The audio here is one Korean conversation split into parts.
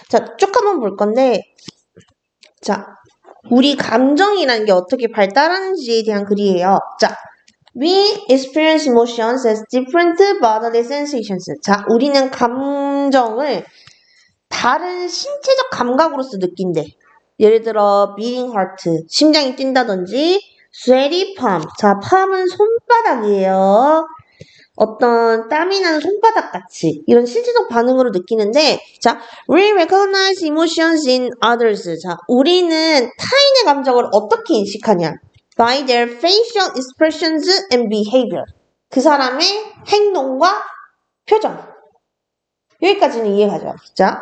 자, 쭉 한번 볼 건데, 자, 우리 감정이라는 게 어떻게 발달하는지에 대한 글이에요. 자, we experience emotions as different bodily sensations. 자, 우리는 감정을 다른 신체적 감각으로서 느낀대. 예를 들어 beating heart, 심장이 뛴다든지 sweaty palm. 자, palm은 손바닥이에요. 어떤 땀이 나는 손바닥 같이 이런 신체적 반응으로 느끼는데, 자, we recognize emotions in others. 자, 우리는 타인의 감정을 어떻게 인식하냐? By their facial expressions and behavior. 그 사람의 행동과 표정. 여기까지는 이해가죠? 자,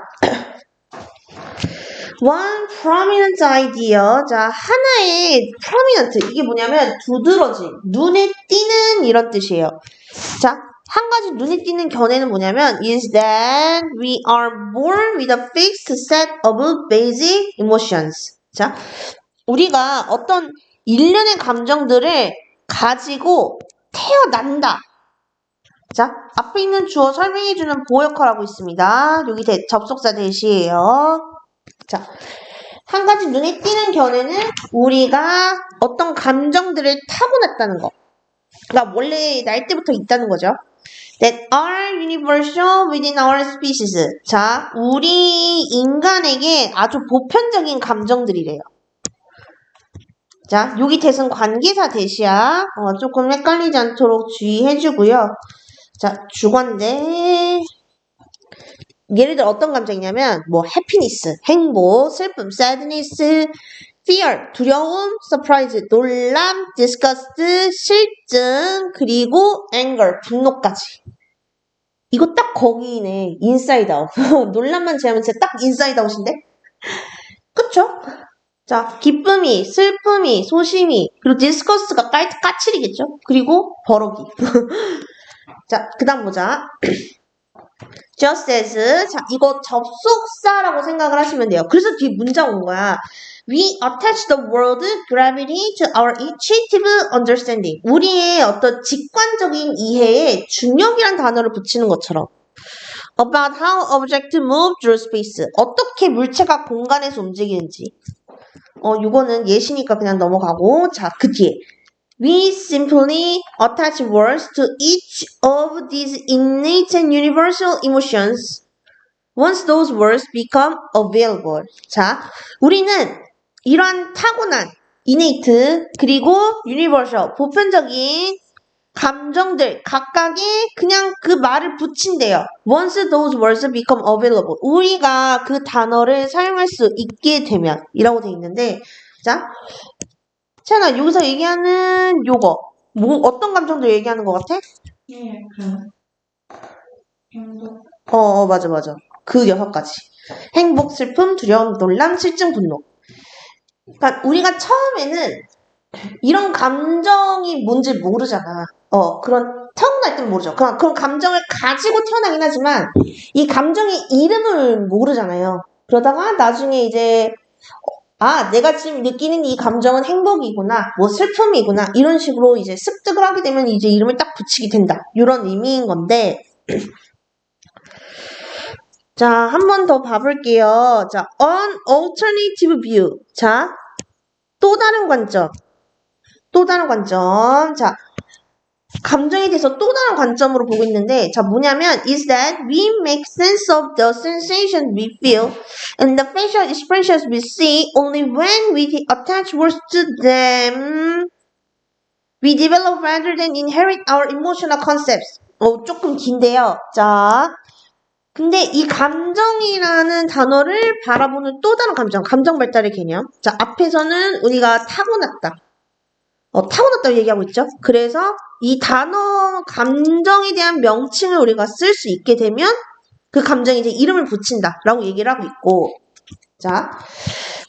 one prominent idea. 자, 하나의 prominent. 이게 뭐냐면 두드러진, 눈에 띄는 이런 뜻이에요. 자, 한 가지 눈에 띄는 견해는 뭐냐면 is that we are born with a fixed set of basic emotions. 자, 우리가 어떤 일련의 감정들을 가지고 태어난다. 자, 앞에 있는 주어 설명해주는 보호 역할을 하고 있습니다. 여기 접속사 대시예요. 자, 한 가지 눈에 띄는 견해는 우리가 어떤 감정들을 타고났다는 거. 그러니까 원래 날 때부터 있다는 거죠. That are universal within our species. 자, 우리 인간에게 아주 보편적인 감정들이래요. 자, 여기 대신 관계사 대시야. 조금 헷갈리지 않도록 주의해주고요. 자, 주관대. 예를 들어 어떤 감정이냐면 뭐 happiness, 행복, 슬픔, sadness, fear, 두려움, surprise, 놀람, disgust, 실증, 그리고 anger, 분노까지. 이거 딱 거기네. inside out. 놀람만 제하면 진짜 딱 inside out인데? 그쵸? 자, 기쁨이, 슬픔이, 소심이, 그리고 disgust가 까칠이겠죠? 그리고 버럭이. 자, 그 다음 보자. just as. 자, 이거 접속사라고 생각을 하시면 돼요. 그래서 뒤에 문장 온 거야. We attach the word gravity to our intuitive understanding. 우리의 어떤 직관적인 이해에 중력이란 단어를 붙이는 것처럼. About how objects move through space. 어떻게 물체가 공간에서 움직이는지. 이거는 예시니까 그냥 넘어가고. 자, 그 뒤에. We simply attach words to each of these innate and universal emotions once those words become available. 자, 우리는 이러한 타고난 innate 그리고 universal 보편적인 감정들 각각에 그냥 그 말을 붙인대요. Once those words become available. 우리가 그 단어를 사용할 수 있게 되면 이라고 돼 있는데, 자, 채연아, 여기서 얘기하는 요거 뭐 어떤 감정들 얘기하는 것 같아? 행복. 맞아. 그 6가지. 행복, 슬픔, 두려움, 놀람, 실증, 분노. 그러니까 우리가 처음에는 이런 감정이 뭔지 모르잖아. 그런 태어날 때는 모르죠. 그런 감정을 가지고 태어나긴 하지만 이 감정의 이름을 모르잖아요. 그러다가 나중에 이제 내가 지금 느끼는 이 감정은 행복이구나, 뭐 슬픔이구나, 이런 식으로 이제 습득을 하게 되면 이제 이름을 딱 붙이게 된다. 이런 의미인 건데. 자, 한 번 더 봐볼게요. 자, an alternative view. 자, 또 다른 관점. 자, 감정에 대해서 또 다른 관점으로 보고 있는데, 자, 뭐냐면 is that we make sense of the sensations we feel and the facial expressions we see only when we attach words to them. We develop rather than inherit our emotional concepts. 조금 긴데요. 자, 근데 이 감정이라는 단어를 바라보는 또 다른 감정 발달의 개념. 자, 앞에서는 우리가 타고났다. 타고났다고 얘기하고 있죠. 그래서 이 단어 감정에 대한 명칭을 우리가 쓸 수 있게 되면 그 감정에 이제 이름을 붙인다 라고 얘기를 하고 있고, 자,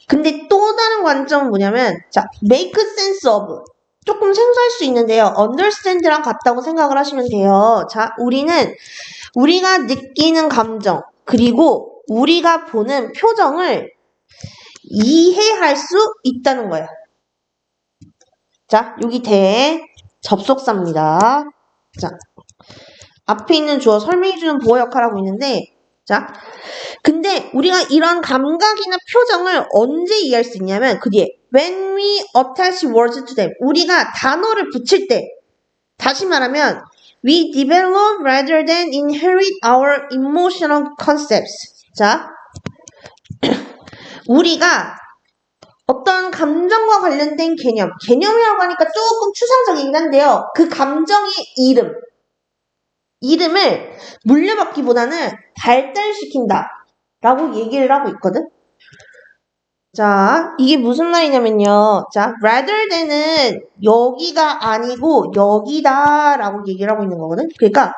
근데 또 다른 관점은 뭐냐면, 자, make sense of. 조금 생소할 수 있는데요. understand랑 같다고 생각을 하시면 돼요. 자, 우리가 느끼는 감정, 그리고 우리가 보는 표정을 이해할 수 있다는 거예요. 자, 여기 접속사입니다. 자, 앞에 있는 주어 설명해주는 보호 역할을 하고 있는데, 자, 근데 우리가 이런 감각이나 표정을 언제 이해할 수 있냐면 그 뒤에 when we attach words to them. 우리가 단어를 붙일 때, 다시 말하면 we develop rather than inherit our emotional concepts. 자, 우리가 어떤 감정과 관련된 개념이라고 하니까 조금 추상적이긴 한데요. 그 감정의 이름을 물려받기보다는 발달시킨다 라고 얘기를 하고 있거든. 자, 이게 무슨 말이냐면요. 자, rather than은 여기가 아니고 여기다 라고 얘기를 하고 있는 거거든. 그러니까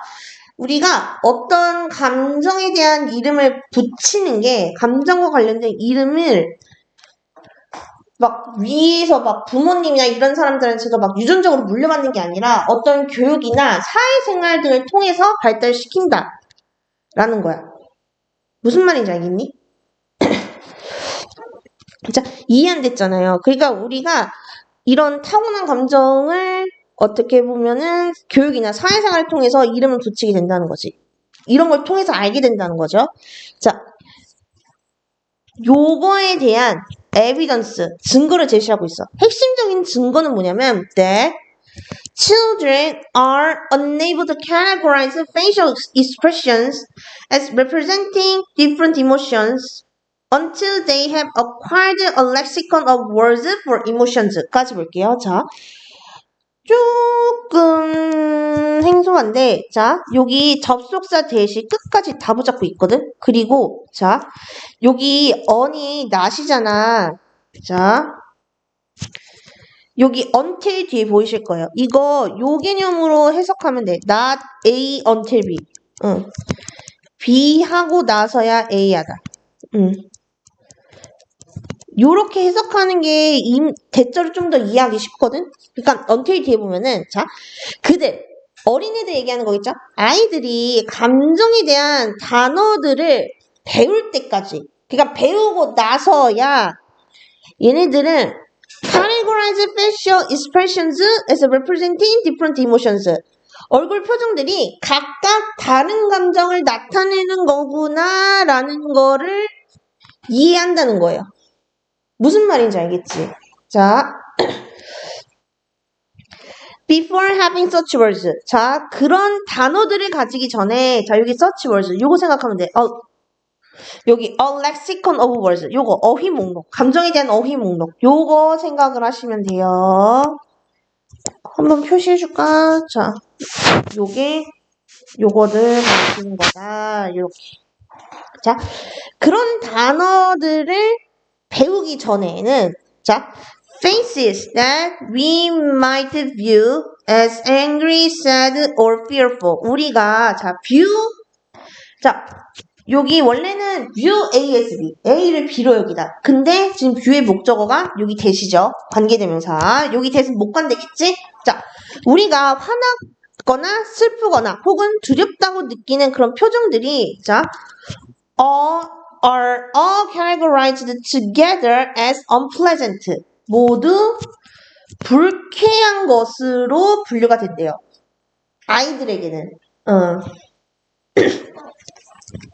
우리가 어떤 감정에 대한 이름을 붙이는 게, 감정과 관련된 이름을 막 위에서 막 부모님이나 이런 사람들한테서 막 유전적으로 물려받는 게 아니라 어떤 교육이나 사회생활 등을 통해서 발달시킨다 라는 거야. 무슨 말인지 알겠니? 자, 이해 안 됐잖아요. 그러니까 우리가 이런 타고난 감정을 어떻게 보면은 교육이나 사회생활을 통해서 이름을 붙이게 된다는 거지. 이런 걸 통해서 알게 된다는 거죠. 자, 요거에 대한 evidence, 증거를 제시하고 있어. 핵심적인 증거는 뭐냐면 that children are unable to categorize facial expressions as representing different emotions until they have acquired a lexicon of words for emotions까지 볼게요. 자, 조금 생소한데, 자, 여기 접속사 대시 끝까지 다 붙잡고 있거든? 그리고, 자, 여기 on이 not이잖아. 자, 여기 until 뒤에 보이실 거예요. 이거 요 개념으로 해석하면 돼. not A until B. 응. B 하고 나서야 A 하다. 응. 요렇게 해석하는 게 대절을 좀 더 이해하기 쉽거든? 그러니까 until 뒤에 보면은, 자, 어린애들 얘기하는 거겠죠? 아이들이 감정에 대한 단어들을 배울 때까지, 그러니까 배우고 나서야 얘네들은 categorize facial expressions as representing different emotions. 얼굴 표정들이 각각 다른 감정을 나타내는 거구나 라는 거를 이해한다는 거예요. 무슨 말인지 알겠지? 자, before having such words. 자, 그런 단어들을 가지기 전에, 자, 여기 such words. 요거 생각하면 돼. 여기 a lexicon of words. 요거 어휘 목록. 감정에 대한 어휘 목록. 요거 생각을 하시면 돼요. 한번 표시해줄까? 자, 요거를 가르치는 거다. 요렇게. 자, 그런 단어들을 배우기 전에는, 자, faces that we might view as angry, sad, or fearful. 우리가, 자, view, 자, 여기 원래는 view A as B, A를 B로 여기다. 근데 지금 view의 목적어가 여기 대시죠. 관계대명사. 여기 대신 못 관대겠지? 자, 우리가 화나거나 슬프거나 혹은 두렵다고 느끼는 그런 표정들이, 자, are all categorized together as unpleasant. 모두 불쾌한 것으로 분류가 된대요. 아이들에게는.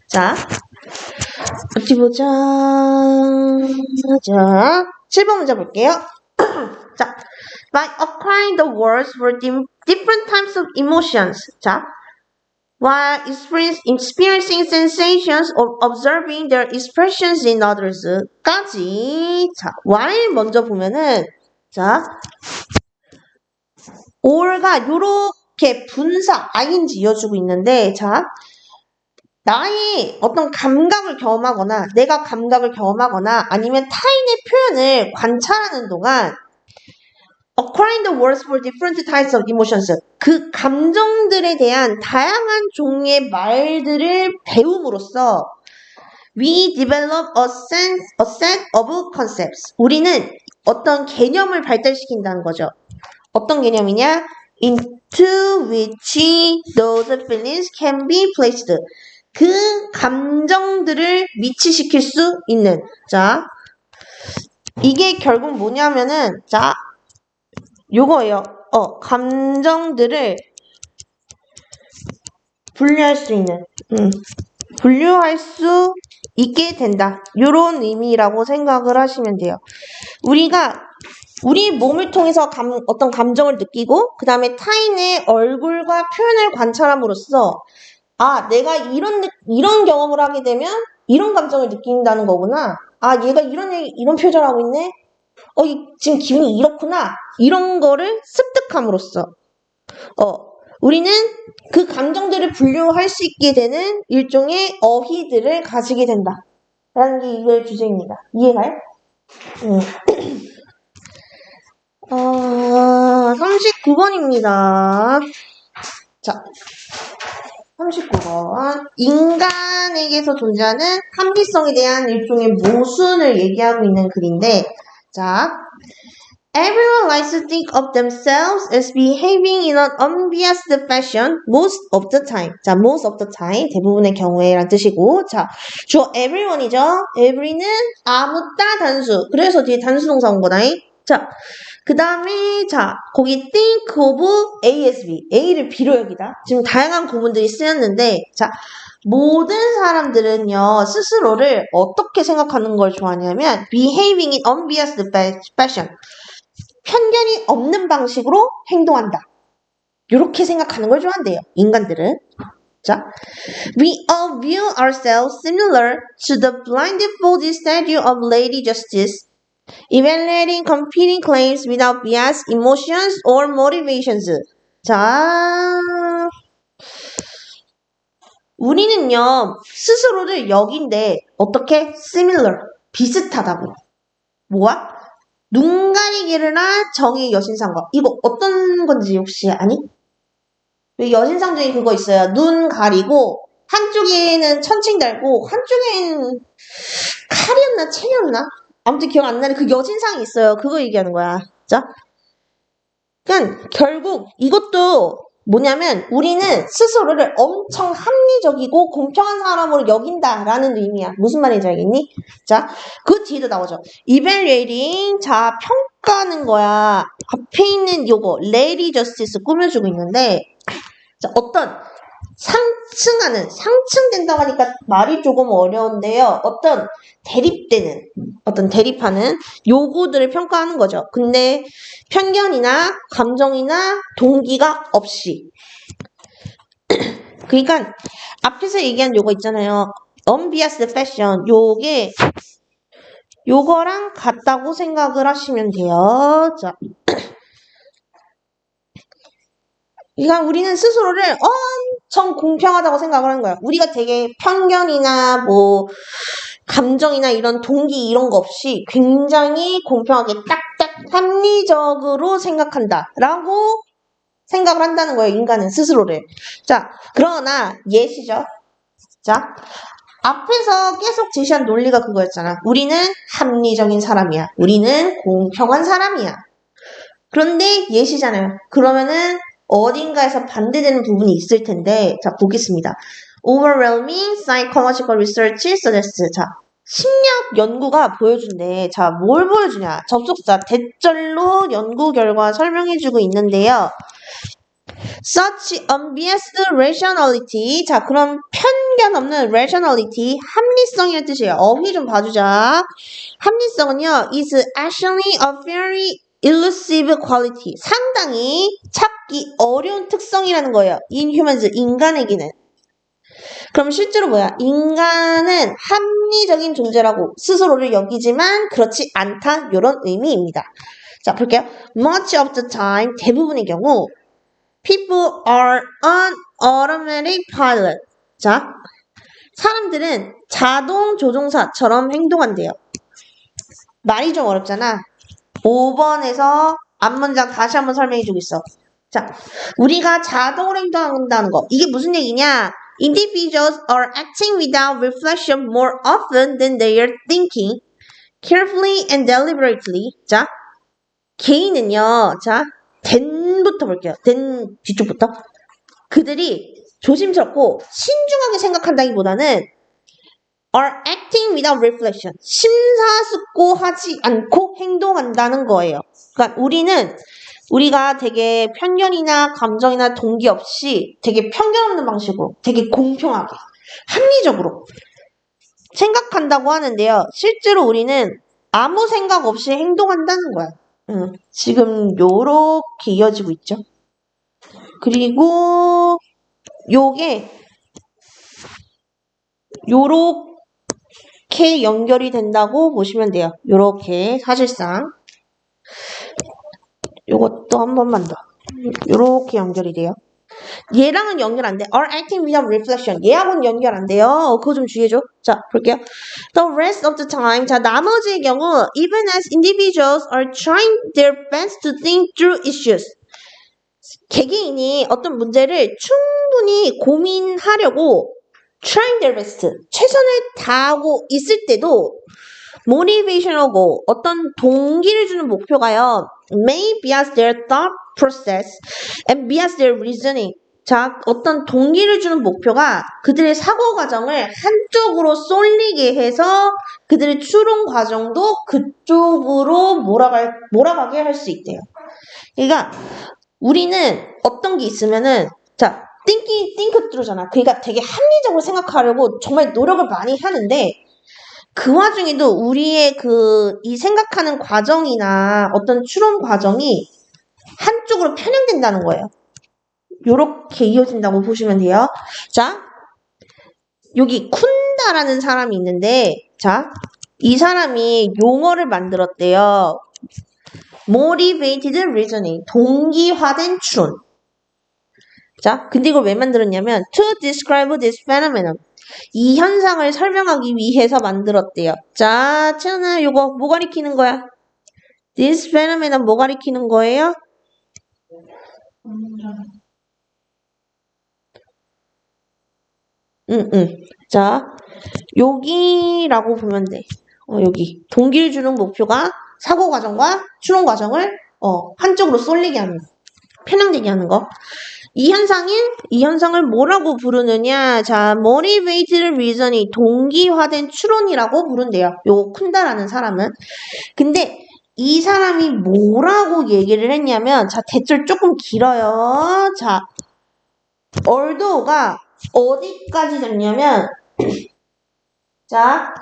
자, 어디 보자. 자, 7번 문제 볼게요. 자, by applying the words for different types of emotions. 자, while experiencing sensations or observing their expressions in others까지. 자, while 먼저 보면은, 자, or가 요렇게 분사, ing 이어주고 있는데, 자, 나의 어떤 감각을 경험하거나, 내가 감각을 경험하거나, 아니면 타인의 표현을 관찰하는 동안, acquiring the words for different types of emotions. 그 감정들에 대한 다양한 종류의 말들을 배움으로써 we develop a set of concepts. 우리는 어떤 개념을 발달시킨다는 거죠. 어떤 개념이냐? into which those feelings can be placed. 그 감정들을 미치시킬 수 있는. 자, 이게 결국 뭐냐면은, 자, 요거예요. 감정들을 분류할 수 있는. 분류할 수 있게 된다. 요런 의미라고 생각을 하시면 돼요. 우리가 우리 몸을 통해서 어떤 감정을 느끼고 그 다음에 타인의 얼굴과 표현을 관찰함으로써 아, 내가 이런 경험을 하게 되면 이런 감정을 느낀다는 거구나. 아, 얘가 이런 표정을 하고 있네. 지금 기분이 이렇구나. 이런 거를 습득함으로써 우리는 그 감정들을 분류할 수 있게 되는 일종의 어휘들을 가지게 된다. 라는 게 이거의 주제입니다. 이해가요? 39번입니다. 자, 39번. 인간에게서 존재하는 합리성에 대한 일종의 모순을 얘기하고 있는 글인데, 자, Everyone likes to think of themselves as behaving in an unbiased fashion most of the time. 자, most of the time. 대부분의 경우에란 뜻이고. 자, 주어 everyone이죠. every는 아무따 단수. 그래서 뒤에 단수 동사 온 거다잉. 자, 그 다음에, 자, 거기 think of A as B. A를 B로 여기다. 지금 다양한 구문들이 쓰였는데, 자, 모든 사람들은요, 스스로를 어떻게 생각하는 걸 좋아하냐면, behaving in unbiased fashion. 편견이 없는 방식으로 행동한다. 이렇게 생각하는 걸 좋아한대요. 인간들은. 자, we all view ourselves similar to the blindfolded statue of Lady Justice, evaluating competing claims without bias, emotions, or motivations. 자, 우리는요, 스스로를 여긴데 어떻게? similar, 비슷하다고. 뭐야? 눈 가리기를나 정의 여신상과. 이거 어떤 건지 혹시 아니? 여신상 중에 그거 있어요. 눈 가리고 한쪽에는 천칭 달고 한쪽에는 칼이었나 챙이었나? 아무튼 기억 안 나는 그 여신상이 있어요. 그거 얘기하는 거야. 자, 그러니까 결국 이것도 뭐냐면 우리는 스스로를 엄청 합리적이고 공평한 사람으로 여긴다라는 의미야. 무슨 말인지 알겠니? 자, 그 뒤에도 나오죠. evaluating, 자, 평가하는 거야. 앞에 있는 요거 Lady Justice 꾸며주고 있는데 자, 어떤 상층된다고 하니까 말이 조금 어려운데요. 어떤 대립하는 요구들을 평가하는 거죠. 근데 편견이나 감정이나 동기가 없이. 그러니까 앞에서 얘기한 요거 있잖아요. unbiased fashion. 요거랑 같다고 생각을 하시면 돼요. 자. 그러니까 우리는 스스로를 엄청 공평하다고 생각을 하는 거야. 우리가 되게 편견이나 뭐 감정이나 이런 동기 이런 거 없이 굉장히 공평하게 딱딱 합리적으로 생각한다라고 생각을 한다는 거예요. 인간은 스스로를. 자, 그러나 예시죠. 자, 앞에서 계속 제시한 논리가 그거였잖아. 우리는 합리적인 사람이야. 우리는 공평한 사람이야. 그런데 예시잖아요. 그러면은 어딘가에서 반대되는 부분이 있을 텐데, 자, 보겠습니다. Overwhelming psychological research suggests. 자, 심리학 연구가 보여준대. 자, 뭘 보여주냐? 접속사, 대절로 연구 결과 설명해주고 있는데요. Such unbiased rationality. 자, 그럼 편견 없는 rationality, 합리성이라는 뜻이에요. 어휘 좀 봐주자. 합리성은요, is actually a very elusive quality. 상당히 찾기 어려운 특성이라는 거예요. In humans, 인간에게는. 그럼 실제로 뭐야? 인간은 합리적인 존재라고 스스로를 여기지만 그렇지 않다. 이런 의미입니다. 자, 볼게요. Much of the time, 대부분의 경우 people are on automatic pilot. 자, 사람들은 자동 조종사처럼 행동한대요. 말이 좀 어렵잖아. 5번에서 앞문장 다시 한번 설명해주고 있어. 자, 우리가 자동으로 행동한다는 거. 이게 무슨 얘기냐? Individuals are acting without reflection more often than they are thinking carefully and deliberately. 자, 개인은요. 자, then부터 볼게요. then 뒤쪽부터. 그들이 조심스럽고 신중하게 생각한다기보다는 are acting without reflection. 심사숙고하지 않고 행동한다는 거예요. 그러니까 우리가 되게 편견이나 감정이나 동기 없이 되게 편견 없는 방식으로 되게 공평하게 합리적으로 생각한다고 하는데요. 실제로 우리는 아무 생각 없이 행동한다는 거야. 지금 요렇게 이어지고 있죠. 그리고 요게 요렇게 연결이 된다고 보시면 돼요. 요렇게 사실상 요것도 한 번만 더 요렇게 연결이 돼요. 얘랑은 연결 안 돼. are acting without reflection. 얘하고는 연결 안 돼요. 그거 좀 주의해줘. 자, 볼게요. The rest of the time. 자, 나머지의 경우 even as individuals are trying their best to think through issues. 개개인이 어떤 문제를 충분히 고민하려고 trying their best. 최선을 다하고 있을 때도 motivational goal. 어떤 동기를 주는 목표가요. may bias their thought process and bias their reasoning. 자, 어떤 동기를 주는 목표가 그들의 사고 과정을 한쪽으로 쏠리게 해서 그들의 추론 과정도 그쪽으로 몰아가게 할 수 있대요. 그러니까 우리는 어떤 게 있으면은 자, think through잖아. 그러니까 되게 합리적으로 생각하려고 정말 노력을 많이 하는데 그 와중에도 우리의 이 생각하는 과정이나 어떤 추론 과정이 한쪽으로 편향된다는 거예요. 요렇게 이어진다고 보시면 돼요. 자, 여기 쿤다라는 사람이 있는데, 자, 이 사람이 용어를 만들었대요. motivated reasoning, 동기화된 추론. 자, 근데 이걸 왜 만들었냐면 to describe this phenomenon. 이 현상을 설명하기 위해서 만들었대요. 자, 채연아, 요거 뭐 가리키는 거야? This phenomenon 뭐 가리키는 거예요? 자, 여기라고 보면 돼. 여기. 동기를 주는 목표가 사고 과정과 추론 과정을 한쪽으로 쏠리게 하는 거. 편향되게 하는 거. 이 현상을 뭐라고 부르느냐? 자, motivated reasoning, 동기화된 추론이라고 부른대요. 요거 쿤다라는 사람은. 근데 이 사람이 뭐라고 얘기를 했냐면, 자, 대절 조금 길어요. 자, although가 어디까지 됐냐면, 자,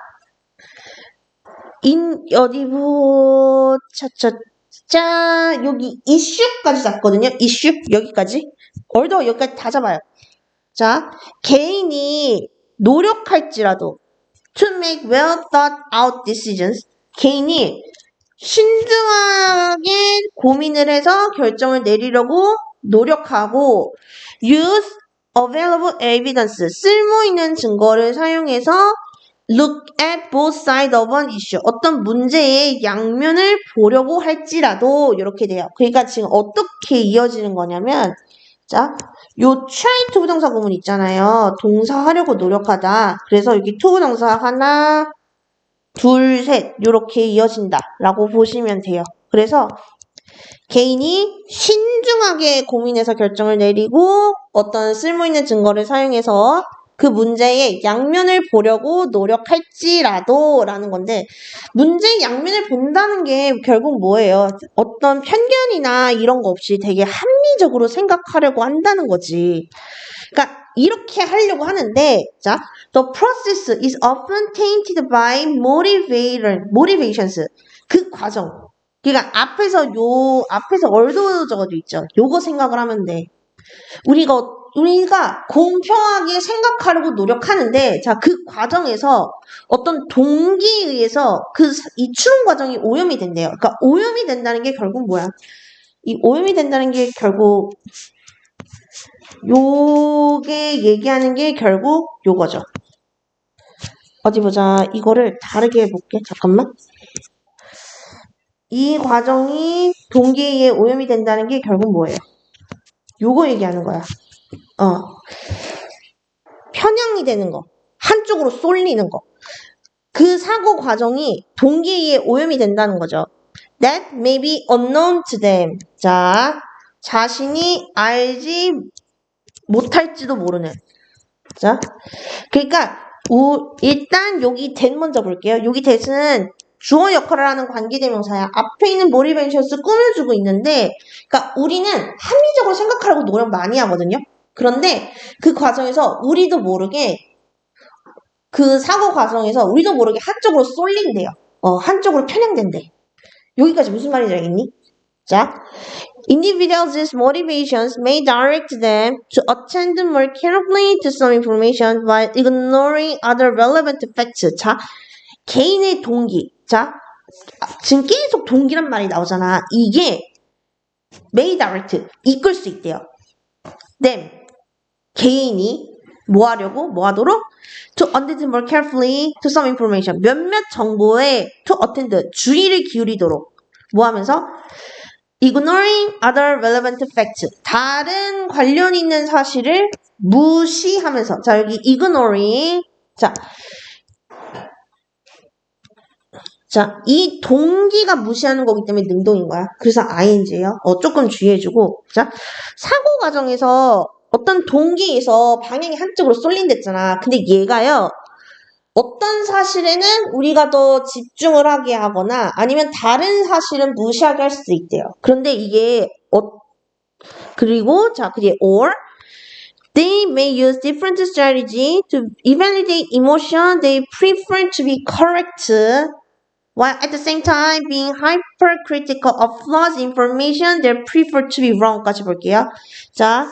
여기 issue까지 잡거든요. issue, 여기까지. although 여기까지 다 잡아요. 자, 개인이 노력할지라도 to make well thought out decisions. 개인이 신중하게 고민을 해서 결정을 내리려고 노력하고 use available evidence. 쓸모있는 증거를 사용해서 look at both sides of an issue. 어떤 문제의 양면을 보려고 할지라도 이렇게 돼요. 그러니까 지금 어떻게 이어지는 거냐면 자, 요 try to 부동사 구문 있잖아요. 동사하려고 노력하다. 그래서 여기 to 부동사 하나, 둘, 셋 이렇게 이어진다 라고 보시면 돼요. 그래서 개인이 신중하게 고민해서 결정을 내리고 어떤 쓸모있는 증거를 사용해서 그 문제의 양면을 보려고 노력할지라도 라는 건데 문제의 양면을 본다는 게 결국 뭐예요? 어떤 편견이나 이런 거 없이 되게 합리적으로 생각하려고 한다는 거지. 그러니까 이렇게 하려고 하는데 자, the process is often tainted by motivations. 그 과정. 그러니까 앞에서 얼도 적어도 있죠. 요거 생각을 하면 돼. 우리가 공평하게 생각하려고 노력하는데, 자, 그 과정에서 어떤 동기에 의해서 이 추론 과정이 오염이 된대요. 그러니까 오염이 된다는 게 결국 뭐야? 이 오염이 된다는 게 결국, 요게 얘기하는 게 결국 요거죠. 어디 보자. 이거를 다르게 해볼게. 잠깐만. 이 과정이 동기에 의해 오염이 된다는 게 결국 뭐예요? 요거 얘기하는 거야. 편향이 되는 거. 한쪽으로 쏠리는 거. 그 사고 과정이 동기에 의해 오염이 된다는 거죠. That may be unknown to them. 자, 자신이 알지 못할지도 모르는. 자, 그러니까 일단 여기 that 먼저 볼게요. 여기 that은 주어 역할을 하는 관계대명사야. 앞에 있는 motivations 꾸며주고 있는데, 그러니까 우리는 합리적으로 생각하려고 노력 많이 하거든요. 그런데 그 과정에서 우리도 모르게 그 사고 과정에서 우리도 모르게 한쪽으로 쏠린대요. 한쪽으로 편향된대. 여기까지 무슨 말인지 알겠니? 자, individuals' motivations may direct them to attend more carefully to some information while ignoring other relevant facts. 자, 개인의 동기. 자, 지금 계속 동기란 말이 나오잖아. 이게 may direct, 이끌 수 있대요. them, 개인이 뭐 하도록? to attend more carefully to some information. 몇몇 정보에 to attend, 주의를 기울이도록. 뭐 하면서? ignoring other relevant facts. 다른 관련 있는 사실을 무시하면서. 자, 여기 ignoring. 자, 이 동기가 무시하는 거기 때문에 능동인 거야. 그래서 ing예요. 조금 주의해주고. 자, 사고 과정에서 어떤 동기에서 방향이 한쪽으로 쏠린댔잖아. 근데 얘가요. 어떤 사실에는 우리가 더 집중을 하게 하거나 아니면 다른 사실은 무시하게 할 수도 있대요. 그런데 이게 그리고 그게 or they may use different strategy to evaluate emotion they prefer to be correct while at the same time being hypercritical of flawed information they prefer to be wrong까지 볼게요. 자,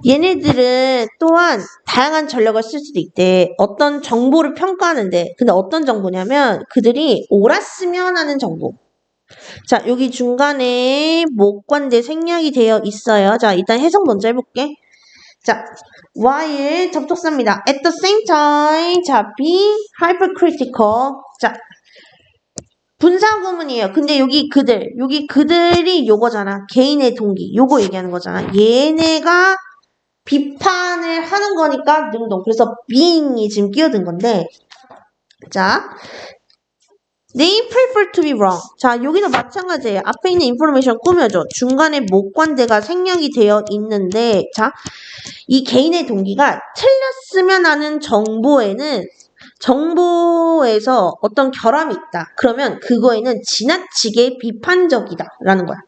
얘네들은 또한 다양한 전략을 쓸 수도 있대. 어떤 정보를 평가하는데, 근데 어떤 정보냐면 그들이 옳았으면 하는 정보. 자, 여기 중간에 목관대 생략이 되어 있어요. 자, 일단 해석 먼저 해볼게. 자, while 접속사입니다. At the same time, 자, be hypercritical. 자, 분사구문이에요. 근데 여기 그들이 요거잖아. 개인의 동기. 요거 얘기하는 거잖아. 얘네가 비판을 하는 거니까 능동. 그래서 being이 지금 끼어든 건데. 자, they prefer to be wrong. 자, 여기도 마찬가지예요. 앞에 있는 인포메이션 꾸며줘. 중간에 목관대가 생략이 되어 있는데, 자, 이 개인의 동기가 틀렸으면 하는 정보에서 어떤 결함이 있다. 그러면 그거에는 지나치게 비판적이다. 라는 거야.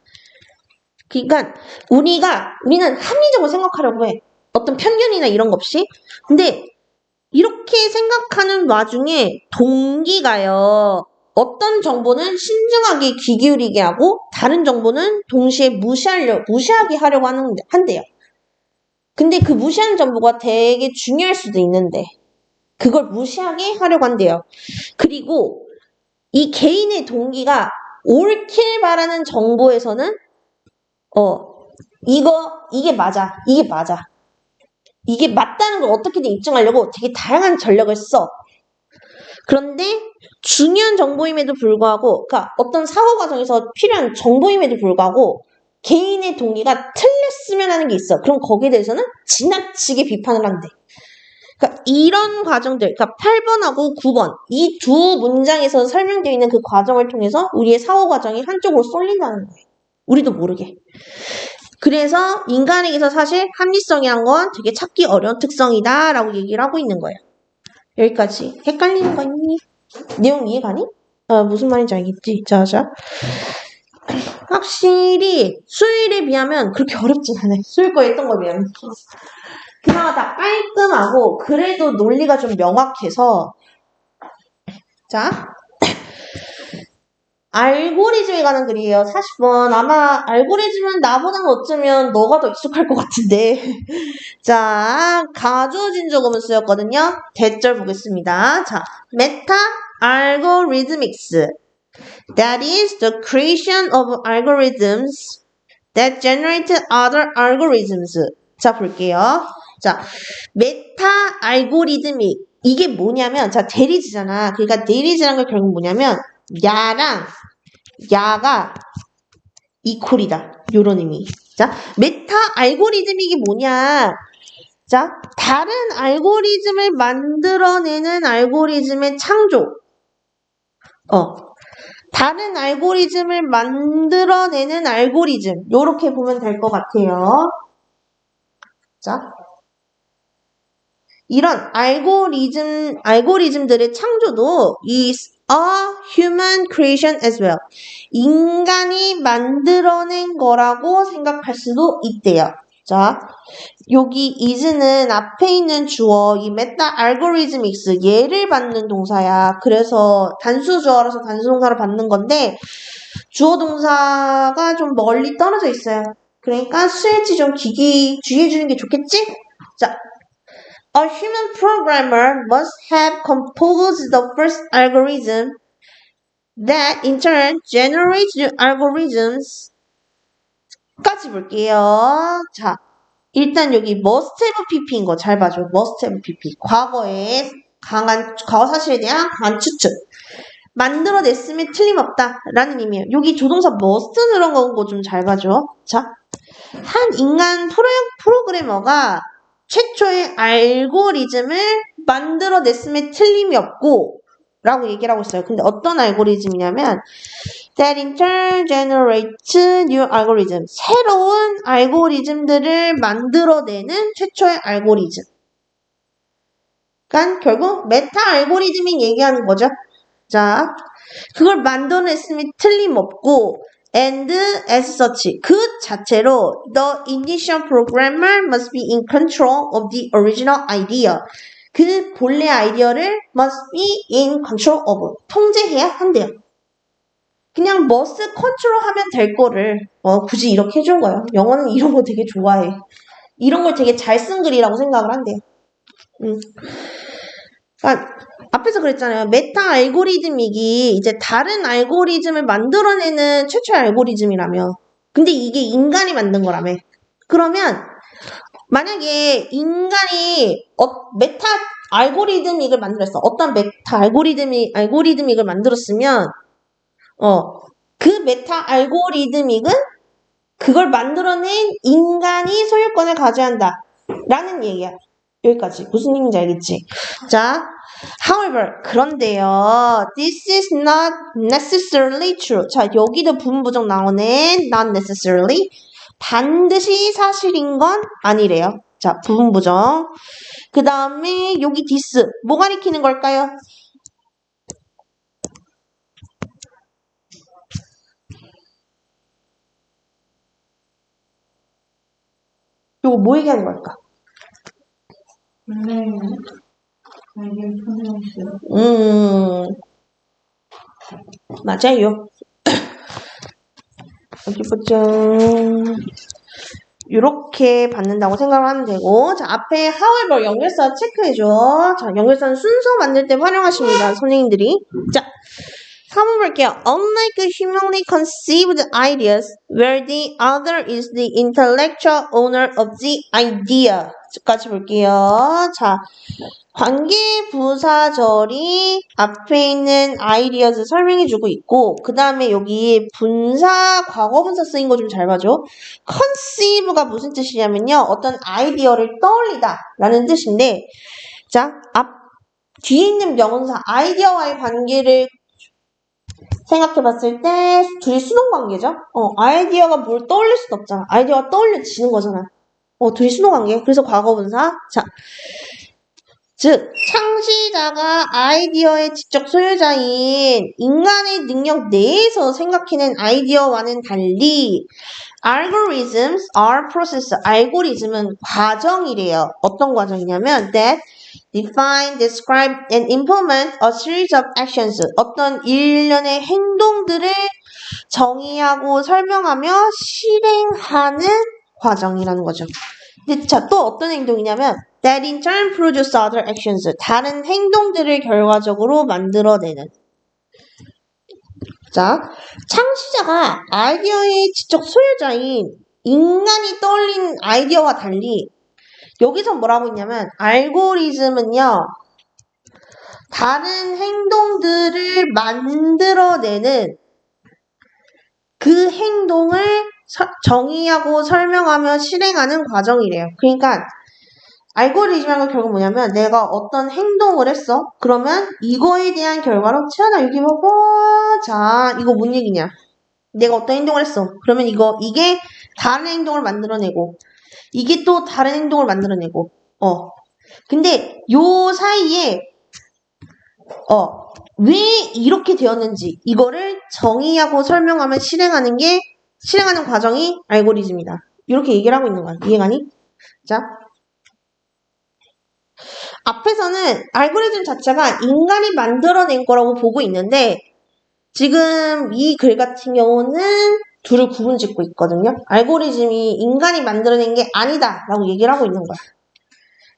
그러니까 우리는 합리적으로 생각하려고 해. 어떤 편견이나 이런 거 없이. 근데 이렇게 생각하는 와중에 동기가요. 어떤 정보는 신중하게 귀 기울이게 하고 다른 정보는 동시에 무시하게 하려고 한대요. 근데 그 무시하는 정보가 되게 중요할 수도 있는데 그걸 무시하게 하려고 한대요. 그리고 이 개인의 동기가 옳길 바라는 정보에서는 이게 맞아. 이게 맞다는 걸 어떻게든 입증하려고 되게 다양한 전략을 써. 그런데 중요한 정보임에도 불구하고, 그러니까 어떤 사고 과정에서 필요한 정보임에도 불구하고 개인의 동기가 틀렸으면 하는 게 있어. 그럼 거기에 대해서는 지나치게 비판을 한대. 그러니까 이런 과정들, 그러니까 8번하고 9번 이 두 문장에서 설명되어 있는 그 과정을 통해서 우리의 사고 과정이 한쪽으로 쏠린다는 거예요. 우리도 모르게. 그래서 인간에게서 사실 합리성이란 건 되게 찾기 어려운 특성이다 라고 얘기를 하고 있는 거예요. 여기까지. 헷갈리는 거 있니? 내용 이해가니? 무슨 말인지 알겠지? 자. 확실히 수요일에 비하면 그렇게 어렵진 않아요. 수요일 거 했던 거에 비하면. 그나마 다 깔끔하고 그래도 논리가 좀 명확해서 자 알고리즘에 관한 글이에요. 40번. 아마 알고리즘은 나보다는 어쩌면 너가 더 익숙할 것 같은데 자 가주어진 적음은 쓰였거든요. 대절 보겠습니다. 자 메타 algorithmics that is the creation of algorithms that generate other algorithms. 자 볼게요. 자, 메타 알고리즘이 이게 뭐냐면 자 대리즈잖아. 그러니까 대리즈라는 건 결국 뭐냐면 야랑 야가 이퀄이다. 요런 의미. 자, 메타 알고리즘 이게 뭐냐? 자, 다른 알고리즘을 만들어내는 알고리즘의 창조. 다른 알고리즘을 만들어내는 알고리즘. 요렇게 보면 될 것 같아요. 자. 이런 알고리즘들의 창조도 is a human creation as well. 인간이 만들어낸 거라고 생각할 수도 있대요. 자, 여기 is는 앞에 있는 주어, 이 메타 알고리즘믹스 얘를 받는 동사야. 그래서 단수 주어라서 단수 동사를 받는 건데 주어 동사가 좀 멀리 떨어져 있어요. 그러니까 수일치 좀 주의해 주는 게 좋겠지? 자, a human programmer must have composed the first algorithm that in turn generates new algorithms. 까지 볼게요. 자, 일단 여기 must have pp인 거 잘 봐줘. must have pp. 과거에 과거 사실에 대한 강한 추측. 만들어냈으면 틀림없다 라는 의미예요. 여기 조동사 must 들어간 거 좀 잘 봐줘. 자, 한 인간 프로그래머가 최초의 알고리즘을 만들어냈음에 틀림이 없고 라고 얘기를 하고 있어요. 근데 어떤 알고리즘이냐면 that in turn generates new algorithm. 새로운 알고리즘들을 만들어내는 최초의 알고리즘. 그러니까 결국 메타 알고리즘이 얘기하는 거죠. 자, 그걸 만들어냈으면 틀림없고 and as such 그 자체로 the initial programmer must be in control of the original idea. 그 본래 아이디어를 must be in control of 통제해야 한대요. 그냥 must control 하면 될 거를 굳이 이렇게 해준 거예요. 영어는 이런 거 되게 좋아해. 이런 걸 되게 잘 쓴 글이라고 생각을 한대요. 그러니까 앞에서 그랬잖아요. 메타 알고리즘이기 이제 다른 알고리즘을 만들어내는 최초의 알고리즘이라며. 근데 이게 인간이 만든 거라며. 그러면 만약에 인간이 메타 알고리즘익을 만들었어. 어떤 메타 알고리즘익을 만들었으면 그 메타 알고리즘익은 그걸 만들어낸 인간이 소유권을 가져야 한다. 라는 얘기야. 여기까지. 무슨 얘기인지 알겠지? 자, however, 그런데요. This is not necessarily true. 자, 여기도 부분부정 나오네. Not necessarily. 반드시 사실인 건 아니래요. 자, 부분부정. 그 다음에 여기 this. 뭐 가리키는 걸까요? 요거 뭐 얘기하는 걸까? 맞아요. 어디 보자. 이렇게 받는다고 생각을 하면 되고, 자, 앞에 however 연결사 체크해줘. 자, 연결사는 순서 만들 때 활용하십니다, 선생님들이. 자, 한번 볼게요. Unlike humanly conceived ideas, where the other is the intellectual owner of the idea. 까지 볼게요. 자, 관계부사절이 앞에 있는 ideas 설명해주고 있고 그 다음에 여기 분사, 과거분사 쓰인 거 좀 잘 봐줘. conceive가 무슨 뜻이냐면요. 어떤 아이디어를 떠올리다 라는 뜻인데 자, 뒤에 있는 명사 아이디어와의 관계를 생각해봤을 때 둘이 수동관계죠. 아이디어가 뭘 떠올릴 수는 없잖아. 아이디어가 떠올려지는 거잖아. 둘이 수동관계. 그래서 과거분사. 자, 즉 창시자가 아이디어의 지적 소유자인 인간의 능력 내에서 생각해낸 아이디어와는 달리 algorithms are process. 알고리즘은 과정이래요. 어떤 과정이냐면 that define, describe, and implement a series of actions. 어떤 일련의 행동들을 정의하고 설명하며 실행하는 과정이라는 거죠. 근데 자, 또 어떤 행동이냐면 that in turn produce other actions. 다른 행동들을 결과적으로 만들어내는. 자, 창시자가 아이디어의 지적 소유자인 인간이 떠올린 아이디어와 달리 여기서 뭐라고 했냐면 알고리즘은요. 다른 행동들을 만들어내는 그 행동을 정의하고 설명하며 실행하는 과정이래요. 그러니까 알고리즘이란 건 결국 뭐냐면 내가 어떤 행동을 했어. 그러면 이거에 대한 결과로 채연아 여기 봐봐. 자, 이거 뭔 얘기냐. 내가 어떤 행동을 했어. 그러면 이게 다른 행동을 만들어내고 이게 또 다른 행동을 만들어내고 근데 요 사이에 왜 이렇게 되었는지 이거를 정의하고 설명하며 실행하는 과정이 알고리즘이다. 이렇게 얘기를 하고 있는 거야. 이해가니? 자, 앞에서는 알고리즘 자체가 인간이 만들어낸 거라고 보고 있는데 지금 이 글 같은 경우는 둘을 구분 짓고 있거든요. 알고리즘이 인간이 만들어낸 게 아니다 라고 얘기를 하고 있는 거야.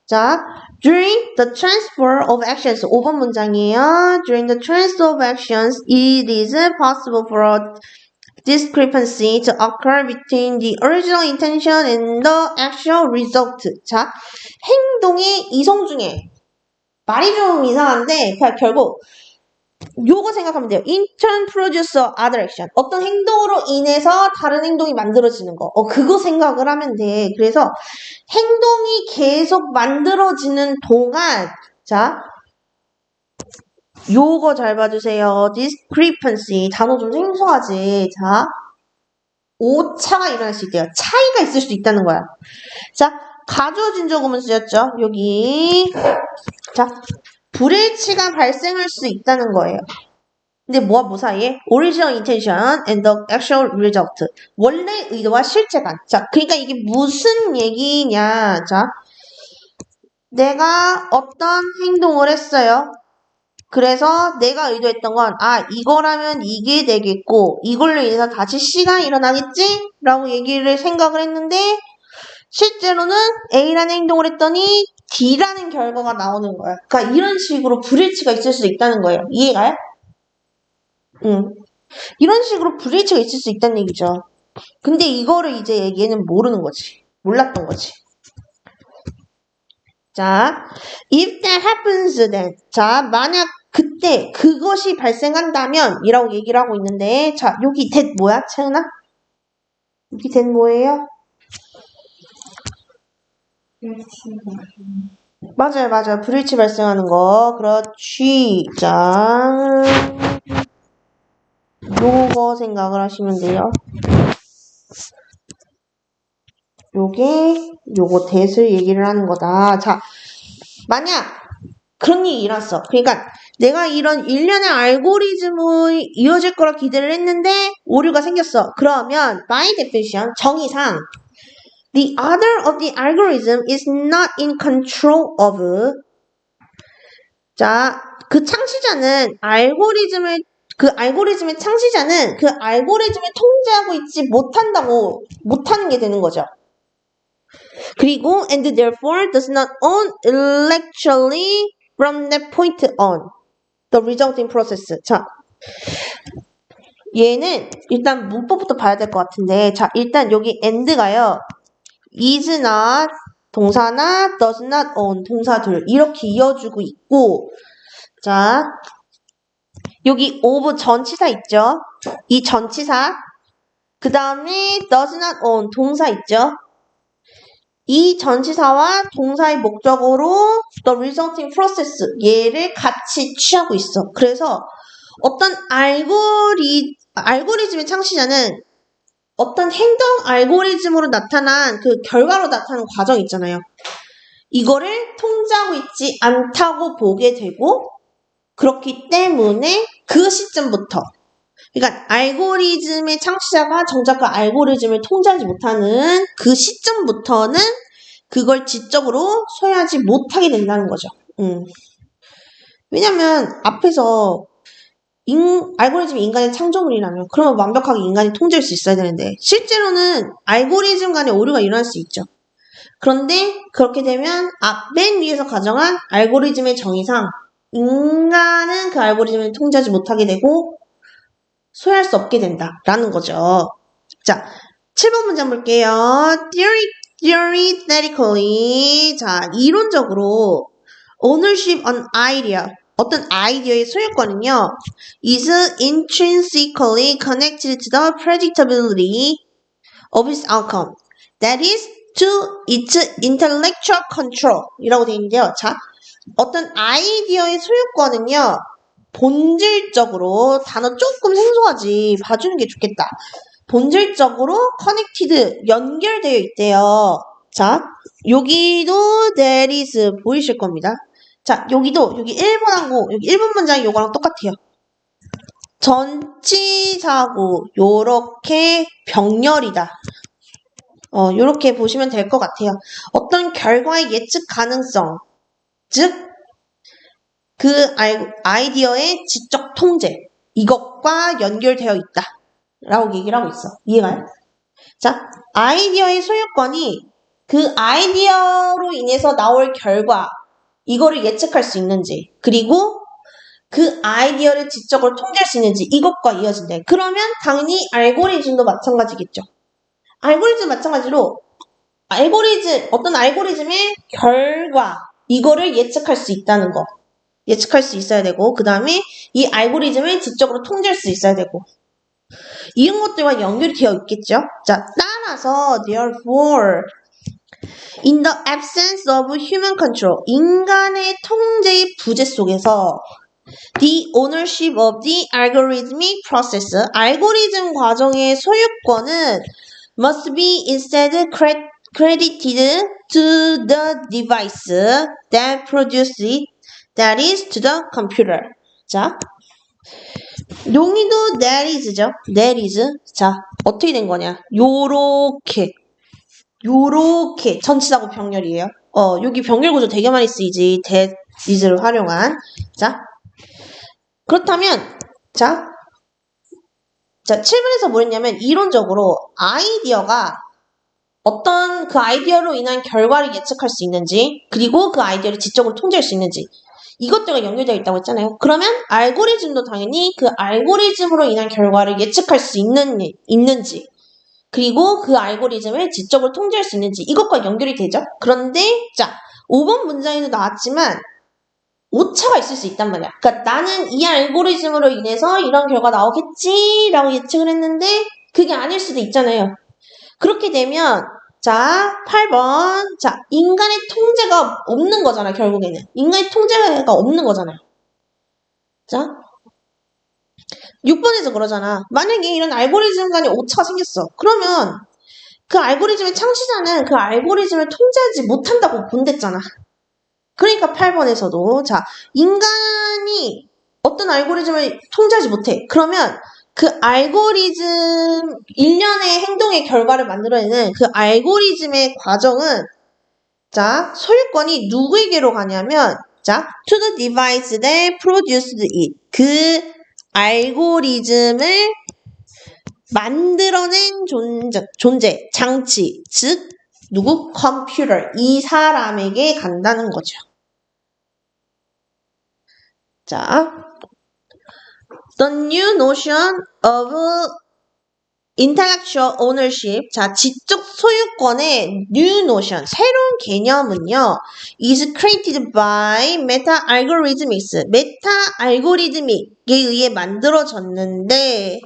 자, during the transfer of actions 5번 문장이에요. During the transfer of actions, it is possible for a discrepancy to occur between the original intention and the actual result. 자, 행동의 이성 중에 말이 좀 이상한데 그냥 결국 요거 생각하면 돼요. In turn produce other action. 어떤 행동으로 인해서 다른 행동이 만들어지는 거. 그거 생각을 하면 돼. 그래서 행동이 계속 만들어지는 동안 자, 요거 잘 봐주세요. discrepancy. 단어 좀 생소하지. 자, 오차가 일어날 수 있대요. 차이가 있을 수도 있다는 거야. 자, 가주어진 적음은 쓰였죠. 여기. 자, 불일치가 발생할 수 있다는 거예요. 근데 뭐와 뭐 사이에? Original intention and the actual result. 원래 의도와 실체간. 자, 그러니까 이게 무슨 얘기냐. 자, 내가 어떤 행동을 했어요. 그래서 내가 의도했던 건 이거라면 이게 되겠고 이걸로 인해서 다시 C가 일어나겠지? 라고 얘기를 생각을 했는데 실제로는 A라는 행동을 했더니 D라는 결과가 나오는 거야. 그러니까 이런 식으로 불일치가 있을 수 있다는 거예요. 이해가요? 이런 식으로 불일치가 있을 수 있다는 얘기죠. 근데 이거를 이제 얘는 모르는 거지. 몰랐던 거지. 자, if that happens then. 자, 만약 그때 그것이 발생한다면 이라고 얘기를 하고 있는데 자, 여기 that 뭐야? 채은아? 여기 that 뭐예요? 맞아요. 불일치 발생하는 거. 그렇지. 자, 요거 생각을 하시면 돼요. 요거 that을 얘기를 하는 거다. 자, 만약 그런 일이 일어났어. 그러니까 내가 이런 일련의 알고리즘이 이어질 거라 기대를 했는데 오류가 생겼어. 그러면 by definition, 정의상 the author of the algorithm is not in control of. 자, 그 창시자는 그 알고리즘의 창시자는 그 알고리즘을 통제하고 있지 못하는 게 되는 거죠. 그리고 and therefore does not own intellectually from that point on the resulting process. 자, 얘는 일단 문법부터 봐야 될 것 같은데 자, 일단 여기 and가요. is not 동사나 does not own 동사 둘 이렇게 이어주고 있고 자, 여기 of 전치사 있죠? 이 전치사 그 다음에 does not own 동사 있죠? 이 전치사와 동사의 목적어로 the resulting process 얘를 같이 취하고 있어. 그래서 어떤 알고리즘의 창시자는 어떤 행동 알고리즘으로 나타난 그 결과로 나타나는 과정 있잖아요. 이거를 통제하고 있지 않다고 보게 되고 그렇기 때문에 그 시점부터 그러니까 알고리즘의 창시자가 정작 그 알고리즘을 통제하지 못하는 그 시점부터는 그걸 지적으로 소유하지 못하게 된다는 거죠. 왜냐면 앞에서 알고리즘이 인간의 창조물이라면 그러면 완벽하게 인간이 통제할 수 있어야 되는데 실제로는 알고리즘 간에 오류가 일어날 수 있죠. 그런데 그렇게 되면 맨 위에서 가정한 알고리즘의 정의상 인간은 그 알고리즘을 통제하지 못하게 되고 소유할 수 없게 된다라는 거죠. 자, 7번 문장 볼게요. Theoretically, 자, 이론적으로 ownership on idea, 어떤 아이디어의 소유권은요, is intrinsically connected to the predictability of its outcome. That is to its intellectual control 이라고 되어 있는데요. 자, 어떤 아이디어의 소유권은요, 본질적으로 단어 조금 생소하지 봐주는 게 좋겠다. 본질적으로 커넥티드 연결되어 있대요. 자, 여기도 that is 보이실 겁니다. 자, 여기도 여기 1번하고 여기 1번 문장이 요거랑 똑같아요. 전치사고 요렇게 병렬이다. 요렇게 보시면 될 것 같아요. 어떤 결과의 예측 가능성, 즉, 그 아이디어의 지적 통제, 이것과 연결되어 있다. 라고 얘기를 하고 있어. 이해가요? 자, 아이디어의 소유권이 그 아이디어로 인해서 나올 결과, 이거를 예측할 수 있는지, 그리고 그 아이디어를 지적으로 통제할 수 있는지, 이것과 이어진대. 그러면 당연히 알고리즘도 마찬가지겠죠. 알고리즘 마찬가지로 어떤 알고리즘의 결과, 이거를 예측할 수 있다는 거. 예측할 수 있어야 되고, 그 다음에 이 알고리즘을 지적으로 통제할 수 있어야 되고, 이런 것들과 연결이 되어 있겠죠? 자, 따라서, therefore, in the absence of human control, 인간의 통제의 부재 속에서 the ownership of the algorithmic process, 알고리즘 과정의 소유권은 must be instead credited to the device that produced it, that is to the computer. 자, 용의도 that is죠. that is. 자, 어떻게 된 거냐? 요렇게 전치사고 병렬이에요. 여기 병렬 구조 되게 많이 쓰이지. that is를 활용한. 자, 그렇다면 자 7번에서 뭐 했냐면 이론적으로 아이디어가 어떤 그 아이디어로 인한 결과를 예측할 수 있는지, 그리고 그 아이디어를 지적으로 통제할 수 있는지, 이것들과 연결되어 있다고 했잖아요. 그러면 알고리즘도 당연히 그 알고리즘으로 인한 결과를 예측할 수 있는지, 그리고 그 알고리즘을 지적으로 통제할 수 있는지, 이것과 연결이 되죠. 그런데 자 5번 문장에도 나왔지만 오차가 있을 수 있단 말이야. 그러니까 나는 이 알고리즘으로 인해서 이런 결과 나오겠지라고 예측을 했는데 그게 아닐 수도 있잖아요. 그렇게 되면 자 8번 자 인간의 통제가 없는 거잖아. 결국에는 인간의 통제가 없는 거잖아요. 자 6번에서 그러잖아. 만약에 이런 알고리즘 간에 오차가 생겼어. 그러면 그 알고리즘의 창시자는 그 알고리즘을 통제하지 못한다고 본댔잖아. 그러니까 8번에서도 자 인간이 어떤 알고리즘을 통제하지 못해. 그러면 그 알고리즘 일련의 행동의 결과를 만들어내는 그 알고리즘의 과정은 자 소유권이 누구에게로 가냐면 자 to the device that produced it, 그 알고리즘을 만들어낸 존재, 장치, 즉 누구? 컴퓨터, 이 사람에게 간다는 거죠. 자, the new notion of intellectual ownership, 자, 지적 소유권의 new notion, 새로운 개념은요, is created by meta algorithmics, 메타 알고리즘에 의해 만들어졌는데,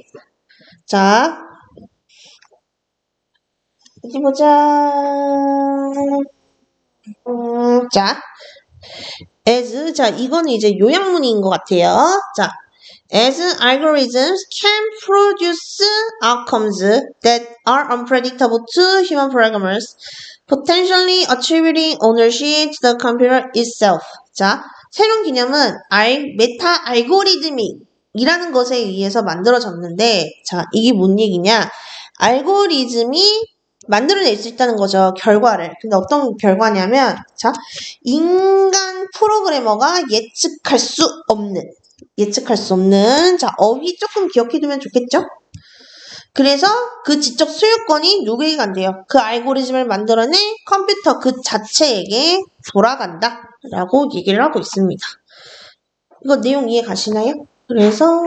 자, 어디 보자. 자, as, 자, 이거는 이제 요약문인 것 같아요. 자, as algorithms can produce outcomes that are unpredictable to human programmers, potentially attributing ownership to the computer itself. 자, 새로운 개념은 메타 알고리즘이라는 것에 의해서 만들어졌는데, 자, 이게 뭔 얘기냐? 알고리즘이 만들어낼 수 있다는 거죠. 결과를. 근데 어떤 결과냐면 자 인간 프로그래머가 예측할 수 없는 자 어휘 조금 기억해두면 좋겠죠? 그래서 그 지적 소유권이 누구에게 간대요? 그 알고리즘을 만들어낸 컴퓨터 그 자체에게 돌아간다 라고 얘기를 하고 있습니다. 이거 내용 이해 가시나요? 그래서